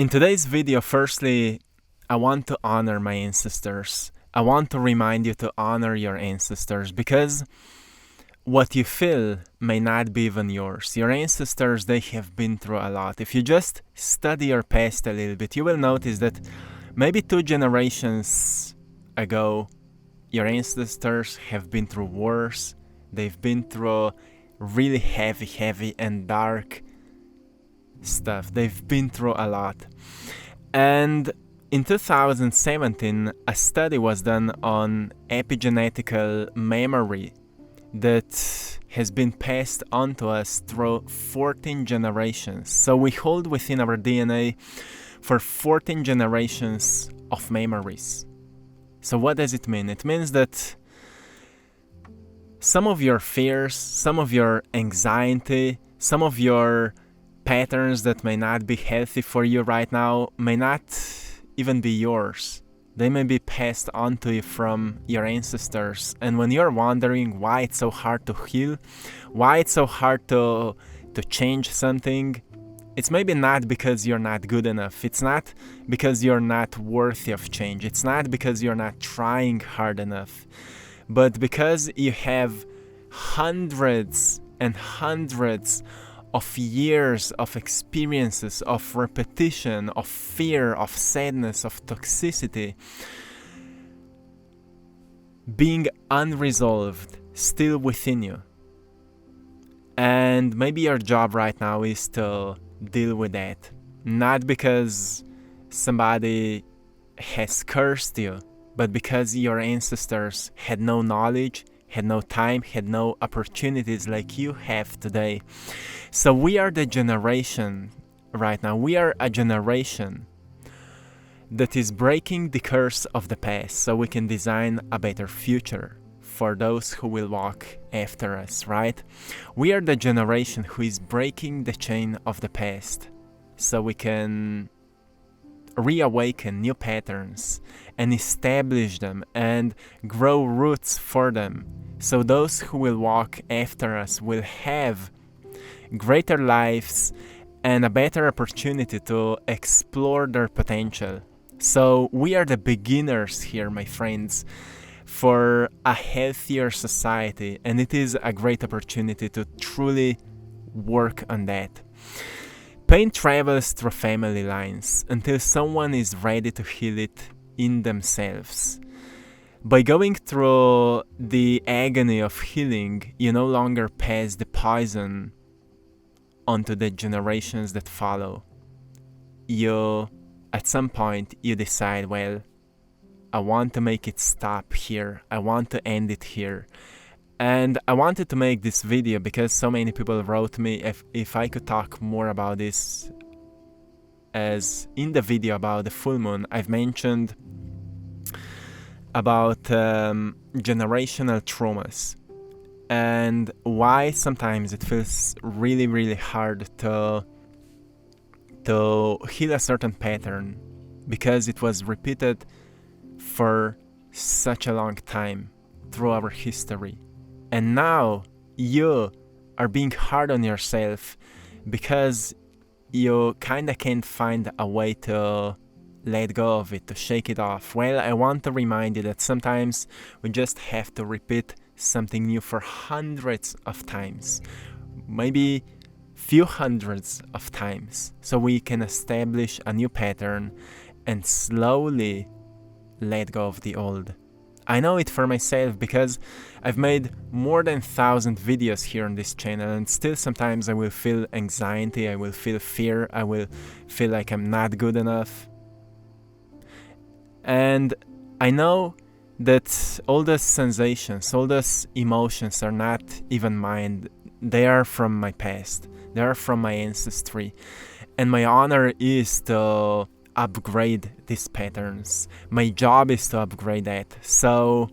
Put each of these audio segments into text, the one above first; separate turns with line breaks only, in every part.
In today's video, firstly, I want to honor my ancestors. I want to remind you to honor your ancestors because what you feel may not be even yours. Your ancestors, they have been through a lot. If you just study your past a little bit, you will notice that maybe 2 generations ago, your ancestors have been through wars. They've been through really heavy and dark stuff. They've been through a lot. And in 2017, a study was done on epigenetical memory that has been passed on to us through 14 generations. So we hold within our DNA for 14 generations of memories. So what does it mean? It means that some of your fears, some of your anxiety, some of your patterns that may not be healthy for you right now may not even be yours. They may be passed on to you from your ancestors. And when you're wondering why it's so hard to heal, why it's so hard to change something, it's maybe not because you're not good enough. It's not because you're not worthy of change. It's not because you're not trying hard enough. But because you have hundreds and hundreds of years of experiences, of repetition, of fear, of sadness, of toxicity, being unresolved still within you. And maybe your job right now is to deal with that. Not because somebody has cursed you, but because your ancestors had no knowledge, had no time, had no opportunities like you have today. So we are the generation right now. We are a generation that is breaking the curse of the past so we can design a better future for those who will walk after us, right? We are the generation who is breaking the chain of the past so we can reawaken new patterns and establish them and grow roots for them, so those who will walk after us will have greater lives and a better opportunity to explore their potential. So we are the beginners here, my friends, for a healthier society, and it is a great opportunity to truly work on that. Pain travels through family lines until someone is ready to heal it in themselves. By going through the agony of healing, you no longer pass the poison onto the generations that follow. At some point, you decide, well, I want to make it stop here. I want to end it here. And I wanted to make this video because so many people wrote me if I could talk more about this. As in the video about the full moon, I've mentioned about generational traumas and why sometimes it feels really hard to heal a certain pattern because it was repeated for such a long time through our history. And now you are being hard on yourself because you kinda can't find a way to let go of it, to shake it off. Well, I want to remind you that sometimes we just have to repeat something new for hundreds of times, maybe few hundreds of times, so we can establish a new pattern and slowly let go of the old. I know it for myself because I've made more than 1,000 videos here on this channel, and still sometimes I will feel anxiety, I will feel fear, I will feel like I'm not good enough. And I know that all those sensations, all those emotions are not even mine. They are from my past. They are from my ancestry. And my honor is to upgrade these patterns. My job is to upgrade that so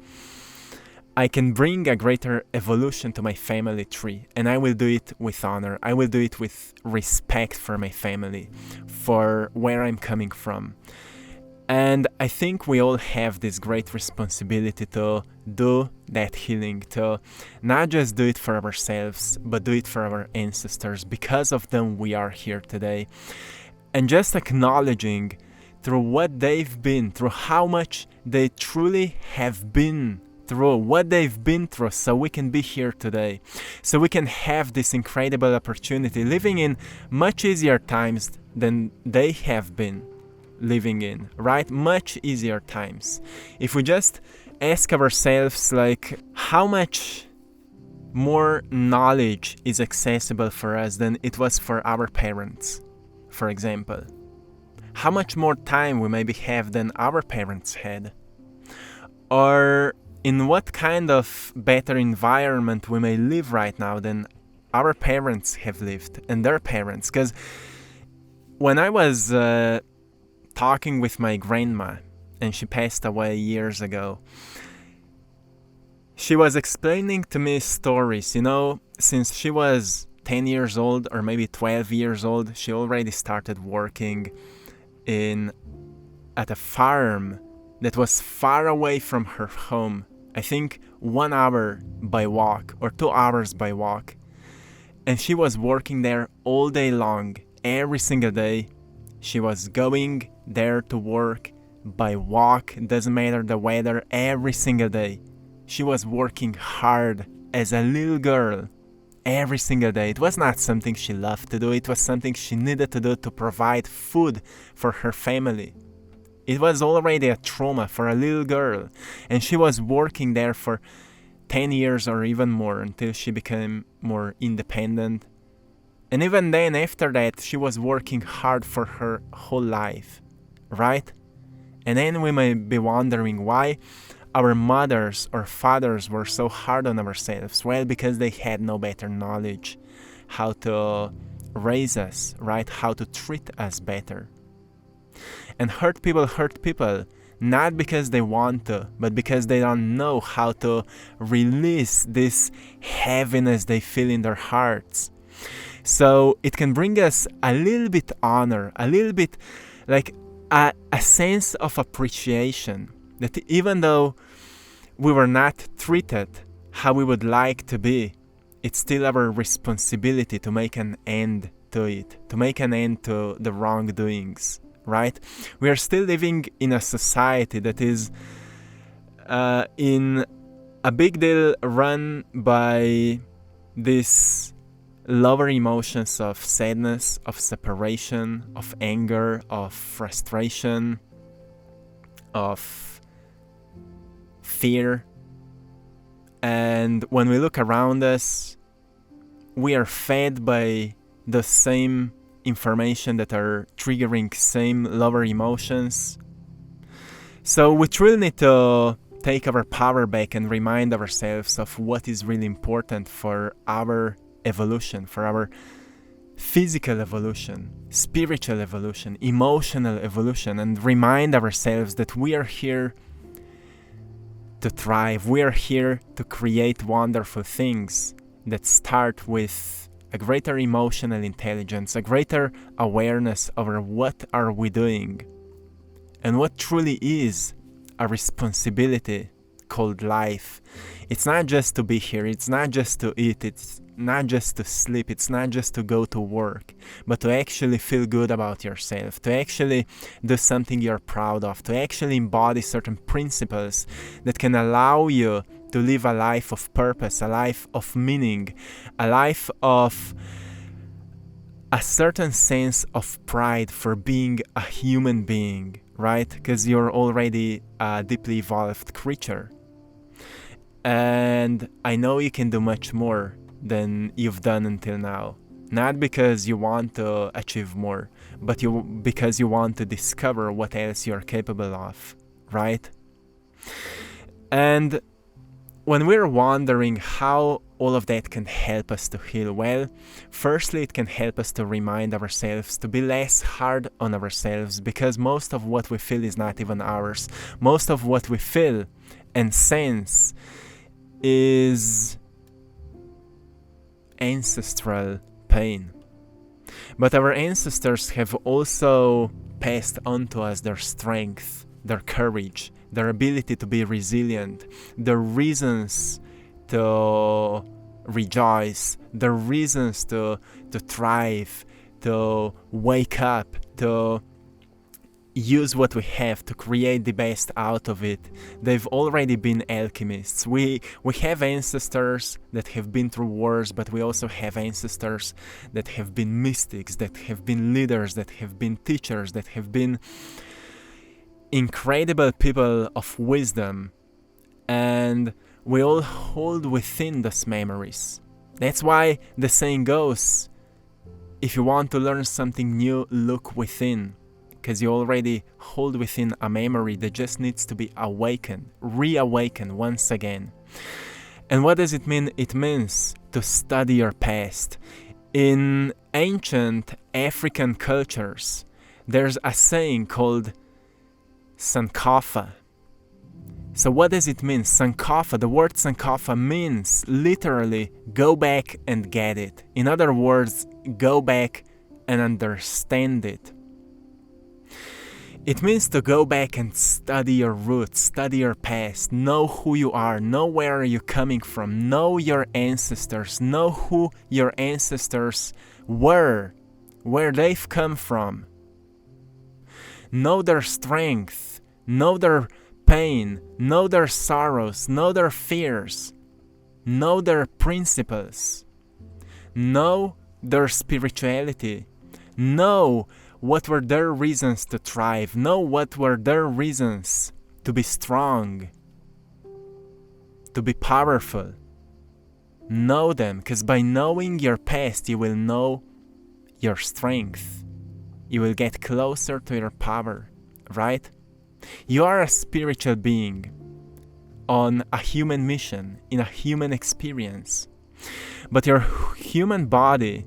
I can bring a greater evolution to my family tree, and I will do it with honor. I will do it with respect for my family, for where I'm coming from. And I think we all have this great responsibility to do that healing, to not just do it for ourselves, but do it for our ancestors. Because of them, we are here today. And just acknowledging through what they've been, through how much they truly have been through, what they've been through, so we can be here today, so we can have this incredible opportunity, living in much easier times than they have been living in, right? Much easier times. If we just ask ourselves, like, how much more knowledge is accessible for us than it was for our parents, for example. How much more time we maybe have than our parents had. Or in what kind of better environment we may live right now than our parents have lived and their parents. Because when I was talking with my grandma, and she passed away years ago, she was explaining to me stories, since she was 10 years old or maybe 12 years old, she already started working at a farm that was far away from her home. I think 1 hour by walk or 2 hours by walk. And she was working there all day long, every single day. She was going there to work by walk, doesn't matter the weather, every single day. She was working hard as a little girl every single day. It was not something she loved to do, it was something she needed to do to provide food for her family. It was already a trauma for a little girl, and she was working there for 10 years or even more until she became more independent. And even then, after that, she was working hard for her whole life, right? And then we may be wondering why our mothers or fathers were so hard on ourselves. Well, because they had no better knowledge how to raise us, right? How to treat us better. And hurt people, not because they want to, but because they don't know how to release this heaviness they feel in their hearts. So it can bring us a little bit honor, a little bit like a sense of appreciation, that even though we were not treated how we would like to be, it's still our responsibility to make an end to it, to make an end to the wrongdoings, right? We are still living in a society that is in a big deal run by these lower emotions of sadness, of separation, of anger, of frustration, of fear. And when we look around us, we are fed by the same information that are triggering same lower emotions. So we truly need to take our power back and remind ourselves of what is really important for our evolution, for our physical evolution, spiritual evolution, emotional evolution, and remind ourselves that we are here to thrive. We are here to create wonderful things that start with a greater emotional intelligence, a greater awareness over what are we doing and what truly is a responsibility called life. It's not just to be here, it's not just to eat, it's not just to sleep, it's not just to go to work, but to actually feel good about yourself, to actually do something you're proud of, to actually embody certain principles that can allow you to live a life of purpose, a life of meaning, a life of a certain sense of pride for being a human being, right? Because you're already a deeply evolved creature. And I know you can do much more than you've done until now. Not because you want to achieve more, but because you want to discover what else you're capable of, right? And when we're wondering how all of that can help us to heal, well, firstly, it can help us to remind ourselves to be less hard on ourselves, because most of what we feel is not even ours. Most of what we feel and sense is ancestral pain. But our ancestors have also passed on to us their strength, their courage, their ability to be resilient, their reasons to rejoice, their reasons to thrive, to wake up to use what we have to create the best out of it. They've already been alchemists. We have ancestors that have been through wars, but we also have ancestors that have been mystics, that have been leaders, that have been teachers, that have been incredible people of wisdom, and we all hold within those memories. That's why the saying goes, if you want to learn something new, look within, because you already hold within a memory that just needs to be awakened, reawakened once again. And what does it mean? It means to study your past. In ancient African cultures, there's a saying called Sankofa. So what does it mean? Sankofa, the word Sankofa means literally go back and get it. In other words, go back and understand it. It means to go back and study your roots, study your past, know who you are, know where you're coming from, know your ancestors, know who your ancestors were, where they've come from. Know their strength, know their pain, know their sorrows, know their fears, know their principles, know their spirituality, know what were their reasons to thrive, know what were their reasons to be strong, to be powerful. Know them, because by knowing your past, you will know your strength. You will get closer to your power, right? You are a spiritual being on a human mission, in a human experience. But your human body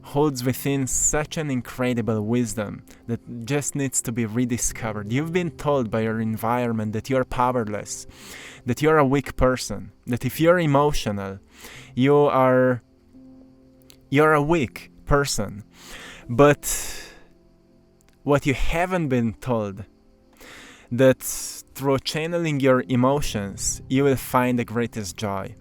holds within such an incredible wisdom that just needs to be rediscovered. You've been told by your environment that you're powerless, that you're a weak person, that if you're emotional, you're a weak person. But what you haven't been told, that through channeling your emotions, you will find the greatest joy.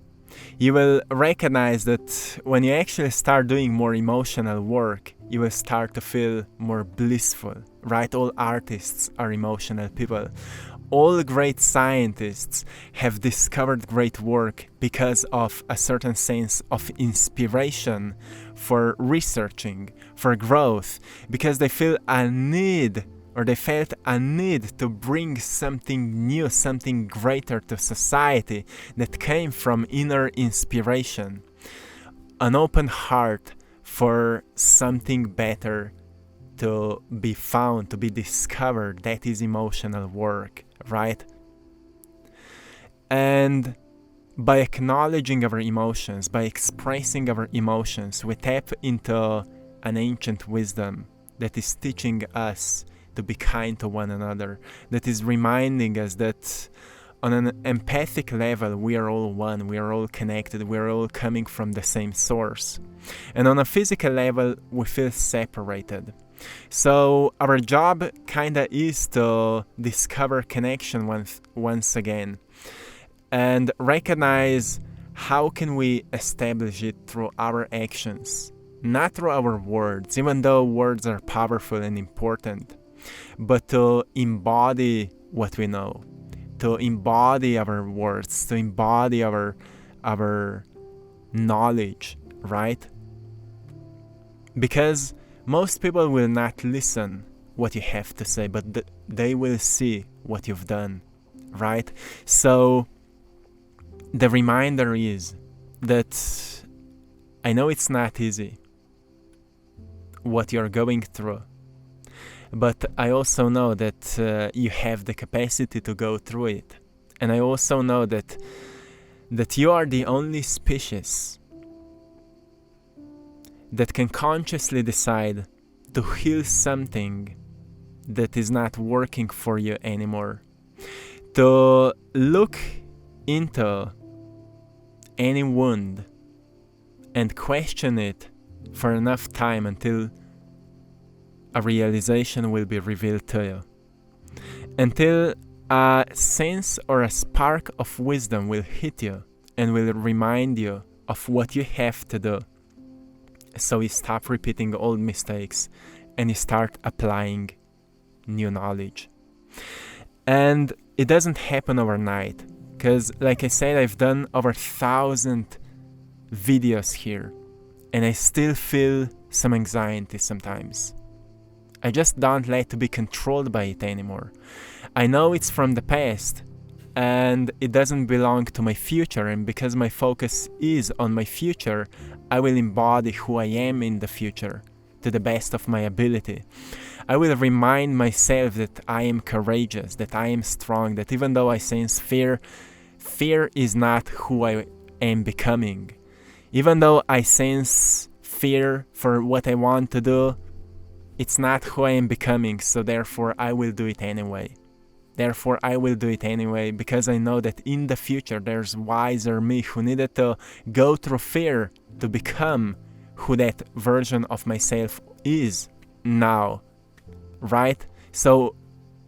You will recognize that when you actually start doing more emotional work, you will start to feel more blissful, right? All artists are emotional people. All great scientists have discovered great work because of a certain sense of inspiration for researching, for growth, because they feel a need, or they felt a need to bring something new, something greater to society that came from inner inspiration. An open heart for something better to be found, to be discovered. That is emotional work, right? And by acknowledging our emotions, by expressing our emotions, we tap into an ancient wisdom that is teaching us to be kind to one another, that is reminding us that on an empathic level we are all one, we are all connected, we are all coming from the same source. And on a physical level we feel separated. So our job kinda is to discover connection once again and recognize how can we establish it through our actions, not through our words, even though words are powerful and important, but to embody what we know, to embody our words, to embody our knowledge, right? Because most people will not listen what you have to say, but they will see what you've done, right? So the reminder is that I know it's not easy what you're going through, but I also know that you have the capacity to go through it. And I also know that you are the only species that can consciously decide to heal something that is not working for you anymore. To look into any wound and question it for enough time until a realization will be revealed to you, until a sense or a spark of wisdom will hit you and will remind you of what you have to do, so you stop repeating old mistakes and you start applying new knowledge. And it doesn't happen overnight, because like I said, I've done over 1,000 videos here, and I still feel some anxiety sometimes. I just don't like to be controlled by it anymore. I know it's from the past, and it doesn't belong to my future, and because my focus is on my future, I will embody who I am in the future to the best of my ability. I will remind myself that I am courageous, that I am strong, that even though I sense fear, fear is not who I am becoming. Even though I sense fear for what I want to do, it's not who I am becoming, so therefore I will do it anyway. Therefore I will do it anyway, because I know that in the future there's wiser me who needed to go through fear to become who that version of myself is now. Right? So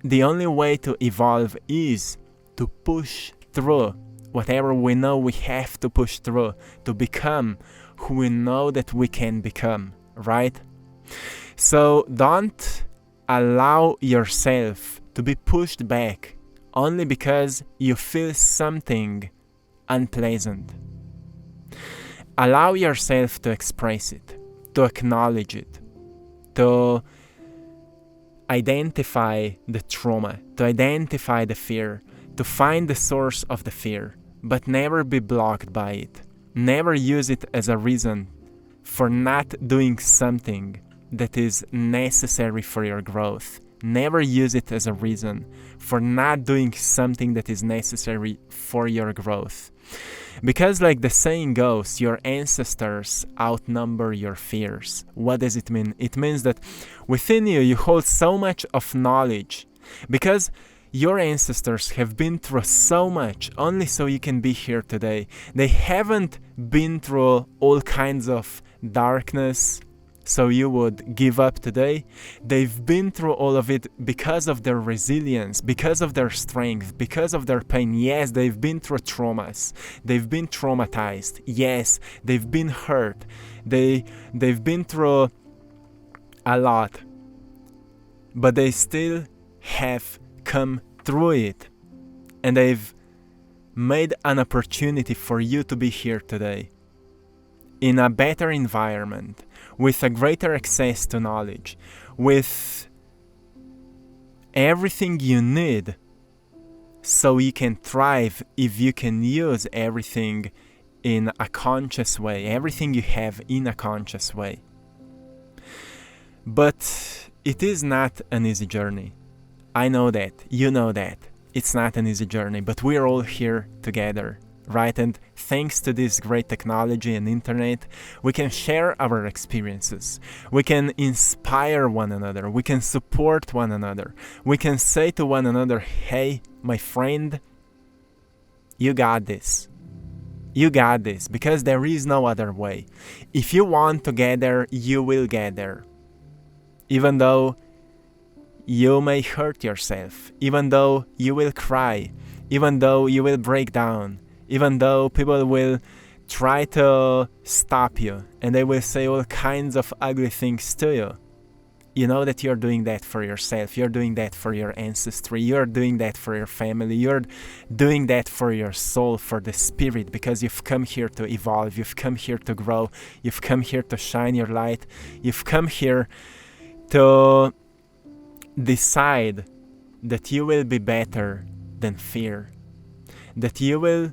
the only way to evolve is to push through whatever we know we have to push through to become who we know that we can become, right? So don't allow yourself to be pushed back only because you feel something unpleasant. Allow yourself to express it, to acknowledge it, to identify the trauma, to identify the fear, to find the source of the fear, but never be blocked by it. Never use it as a reason for not doing something that is necessary for your growth. Never use it as a reason for not doing something that is necessary for your growth. Because like the saying goes, your ancestors outnumber your fears. What does it mean? It means that within you, you hold so much of knowledge because your ancestors have been through so much only so you can be here today. They haven't been through all kinds of darkness so you would give up today. They've been through all of it because of their resilience, because of their strength, because of their pain. Yes, they've been through traumas. They've been traumatized. Yes, they've been hurt. They've been through a lot. But they still have come through it. And they've made an opportunity for you to be here today in a better environment, with a greater access to knowledge, with everything you need so you can thrive if you can use everything in a conscious way, everything you have in a conscious way. But it is not an easy journey. I know that, you know that. It's not an easy journey, but we're all here together. Right? And thanks to this great technology and internet, we can share our experiences. We can inspire one another. We can support one another. We can say to one another, hey, my friend, you got this. You got this, because there is no other way. If you want to get there, you will get there. Even though you may hurt yourself, even though you will cry, even though you will break down, even though people will try to stop you and they will say all kinds of ugly things to you, you know that you're doing that for yourself. You're doing that for your ancestry. You're doing that for your family. You're doing that for your soul, for the spirit, because you've come here to evolve. You've come here to grow. You've come here to shine your light. You've come here to decide that you will be better than fear, that you will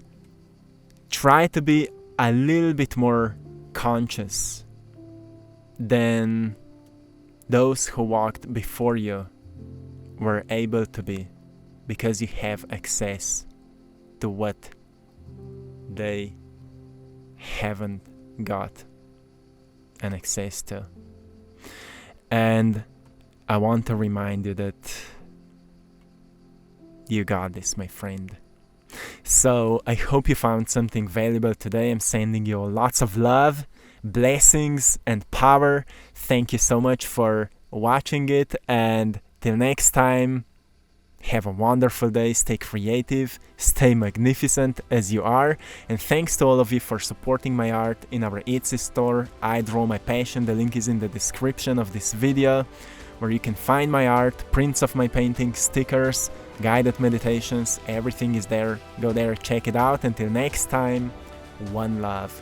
try to be a little bit more conscious than those who walked before you were able to be, because you have access to what they haven't got an access to. And I want to remind you that you got this, my friend. So I hope you found something valuable today. I'm sending you lots of love, blessings, and power. Thank you so much for watching it, and till next time, Have a wonderful day, stay creative, stay magnificent as you are, and thanks to all of you for supporting my art in our Etsy store, I Draw My Passion. The link is in the description of this video, where you can find my art, prints of my paintings, stickers, guided meditations, everything is there. Go there, check it out. Until next time, one love.